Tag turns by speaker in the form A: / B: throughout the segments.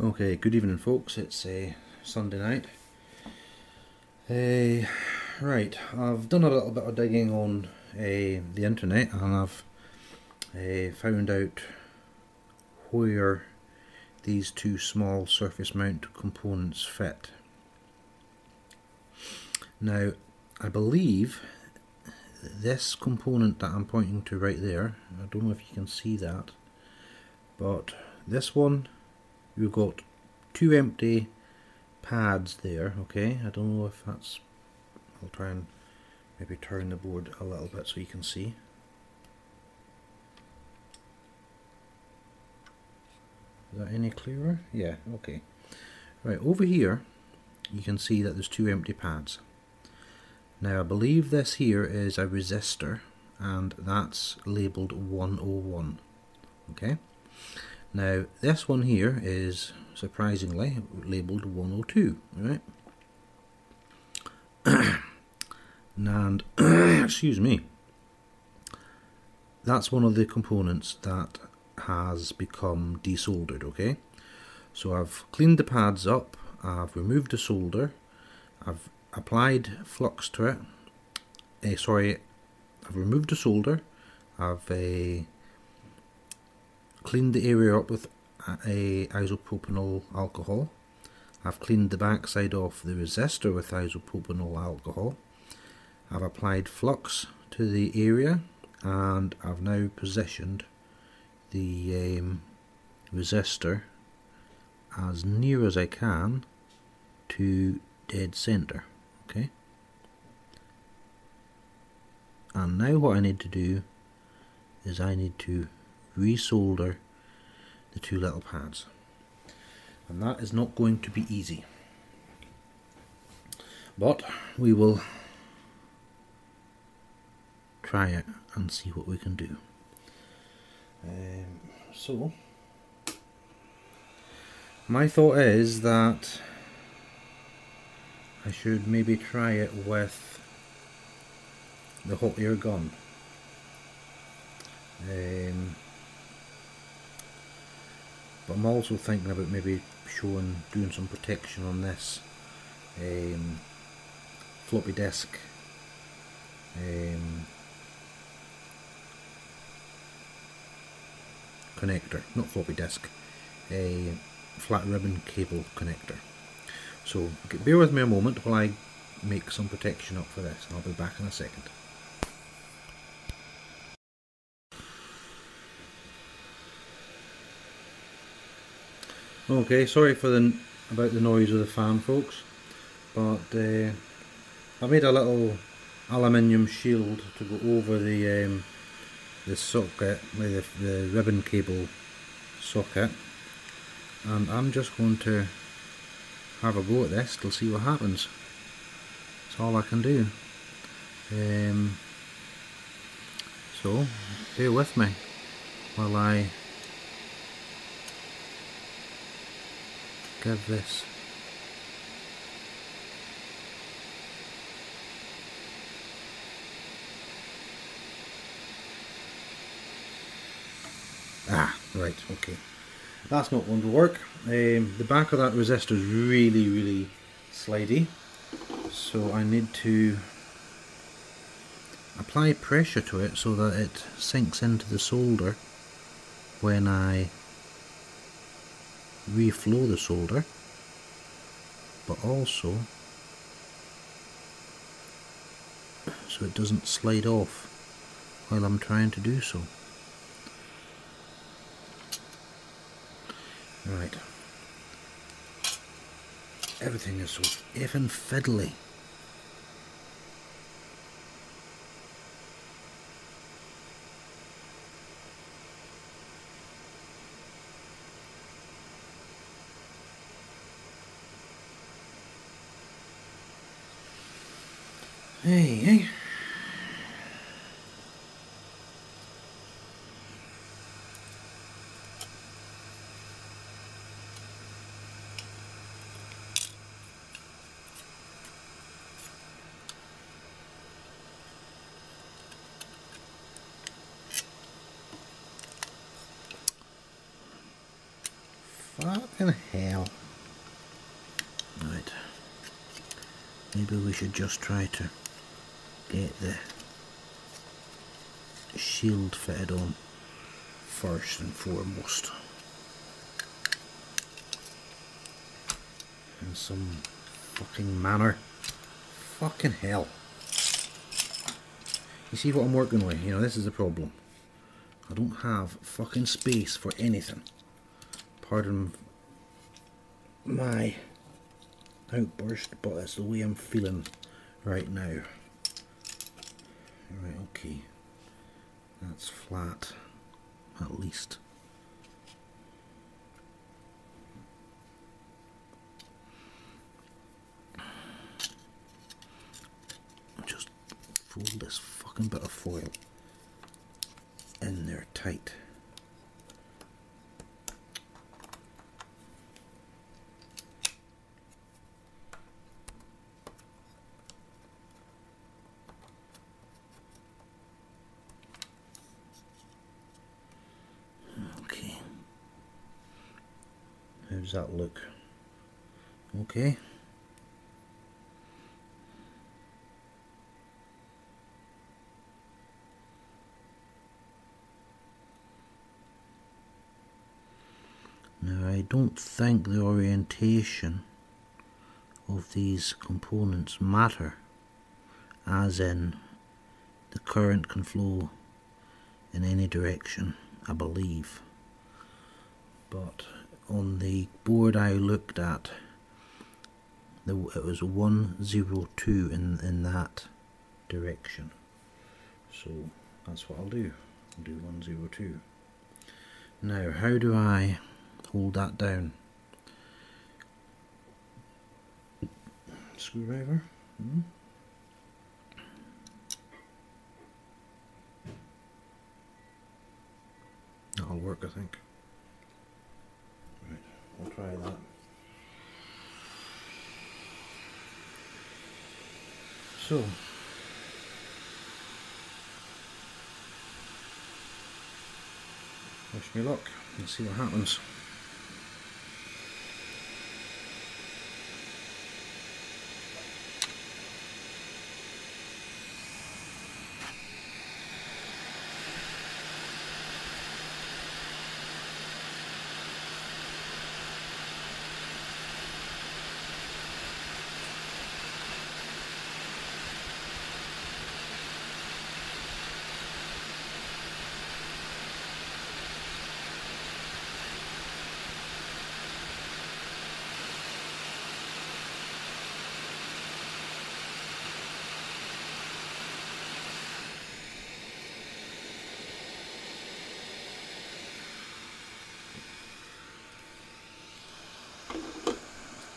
A: Okay, good evening folks, it's Sunday night. Right, I've done a little bit of digging on the internet and I've found out where these two small surface mount components fit. Now, I believe this component that I'm pointing to right there, I don't know if you can see that, but this one, you've got two empty pads there, okay? I don't know if that's, I'll try and maybe turn the board a little bit so you can see. Is that any clearer? Yeah, okay. Right, over here you can see that there's two empty pads. Now I believe this here is a resistor and that's labelled 101, okay? Now this one here is surprisingly labelled 102, right? And excuse me, that's one of the components that has become desoldered, okay? So I've cleaned the pads up, I've removed the solder, I've applied flux to it, I've removed the solder, I've cleaned the area up with a isopropanol alcohol. I've cleaned the backside off the resistor with isopropanol alcohol. I've applied flux to the area and I've now positioned the resistor as near as I can to dead center, okay? And now what I need to do is I need to resolder the two little pads, and that is not going to be easy, but we will try it and see what we can do. So my thought is that I should maybe try it with the hot air gun. But I'm also thinking about maybe doing some protection on this floppy disk connector, not floppy disk, a flat ribbon cable connector. So bear with me a moment while I make some protection up for this, and I'll be back in a second. Okay, sorry for about the noise of the fan, folks, but I made a little aluminium shield to go over the socket, the ribbon cable socket, and I'm just going to have a go at this to see what happens. That's all I can do. So bear with me while I give this right, okay, that's not going to work. The back of that resistor is really slidey, so I need to apply pressure to it so that it sinks into the solder when I reflow the solder, but also so it doesn't slide off while I'm trying to do so. Right, everything is so effing fiddly. Hey. Fucking hell. Right. Maybe we should just try to get the shield fitted on first and foremost. In some fucking manner. Fucking hell. You see what I'm working with? You know, this is the problem. I don't have fucking space for anything. Pardon my outburst, but that's the way I'm feeling right now. Right, okay. That's flat, at least. Just fold this fucking bit of foil in there tight. Okay. How does that look? Okay. Now I don't think the orientation of these components matter, as in the current can flow in any direction, I believe. But on the board I looked at, it was 102 in that direction. So that's what I'll do. I'll do 102. Now, how do I hold that down? Screwdriver. That'll work, I think. Right, we'll try that. So, wish me luck. Let's see what happens.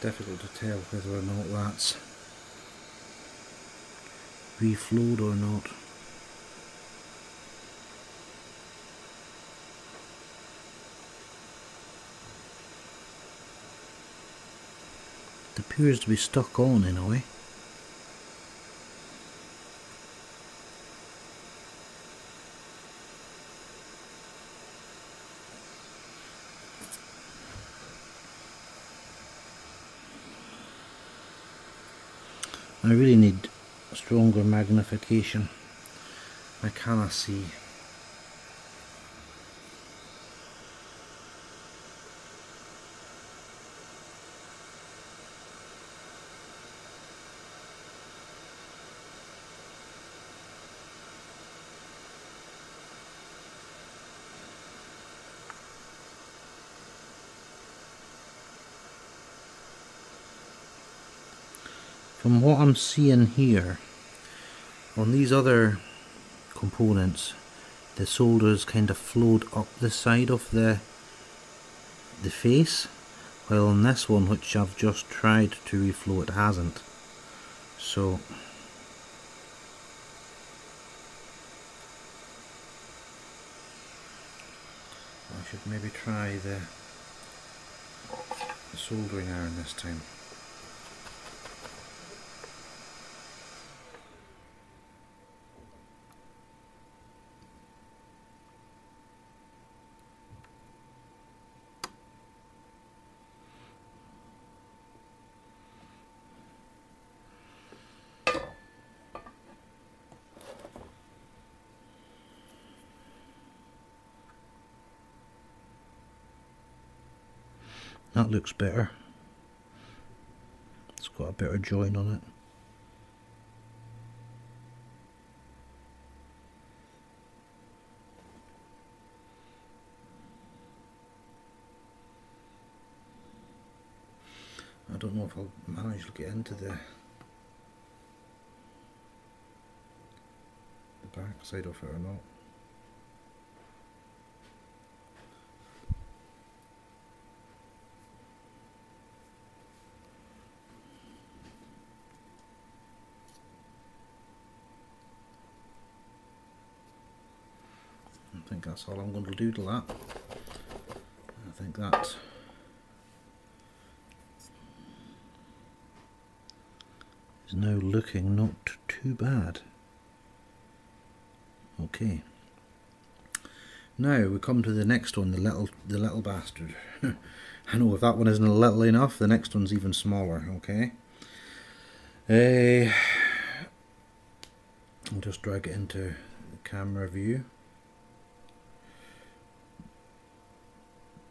A: Difficult to tell whether or not that's reflowed or not. It appears to be stuck on in a way. I really need stronger magnification. I cannot see. From what I'm seeing here, on these other components, the solder's kind of flowed up the side of the face, while on this one, which I've just tried to reflow, it hasn't. So I should maybe try the soldering iron this time. That looks better. It's got a better join on it. I don't know if I'll manage to get into the back side of it or not. I think that's all I'm going to do to that. I think that is now looking not too bad. Okay. Now we come to the next one, the little bastard. I know if that one isn't little enough, the next one's even smaller. Okay. I'll just drag it into the camera view.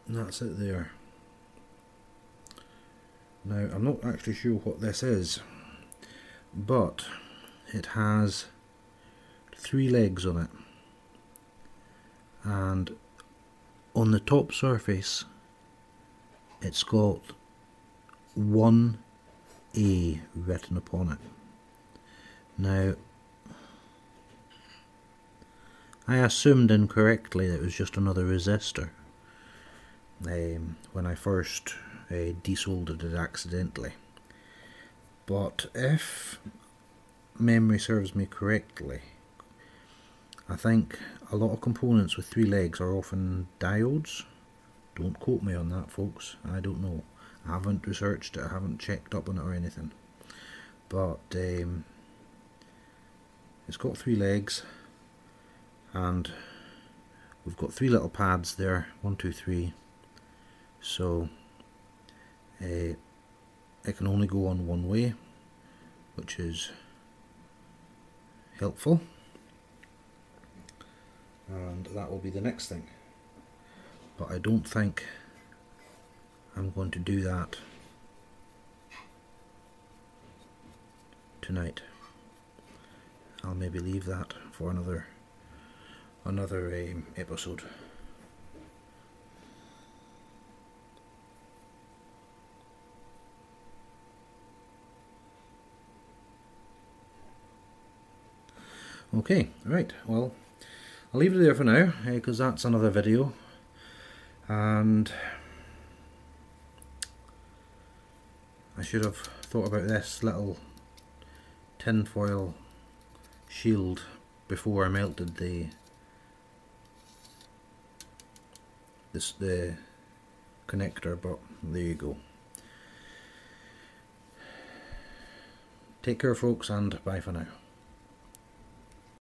A: And that's it there. Now I'm not actually sure what this is, but it has 3 legs on it, and on the top surface it's got 1A written upon it. Now I assumed incorrectly that it was just another resistor when I first desoldered it accidentally, but if memory serves me correctly, I think a lot of components with 3 legs are often diodes. Don't quote me on that, folks. I don't know. I haven't researched it, I haven't checked up on it or anything. But it's got 3 legs, and we've got 3 little pads there, 1, 2, 3. So it can only go on one way, which is helpful. And that will be the next thing, but I don't think I'm going to do that tonight. I'll maybe leave that for another episode. Okay, right, well, I'll leave it there for now, because that's another video, and I should have thought about this little tinfoil shield before I melted the connector, but there you go. Take care, folks, and bye for now.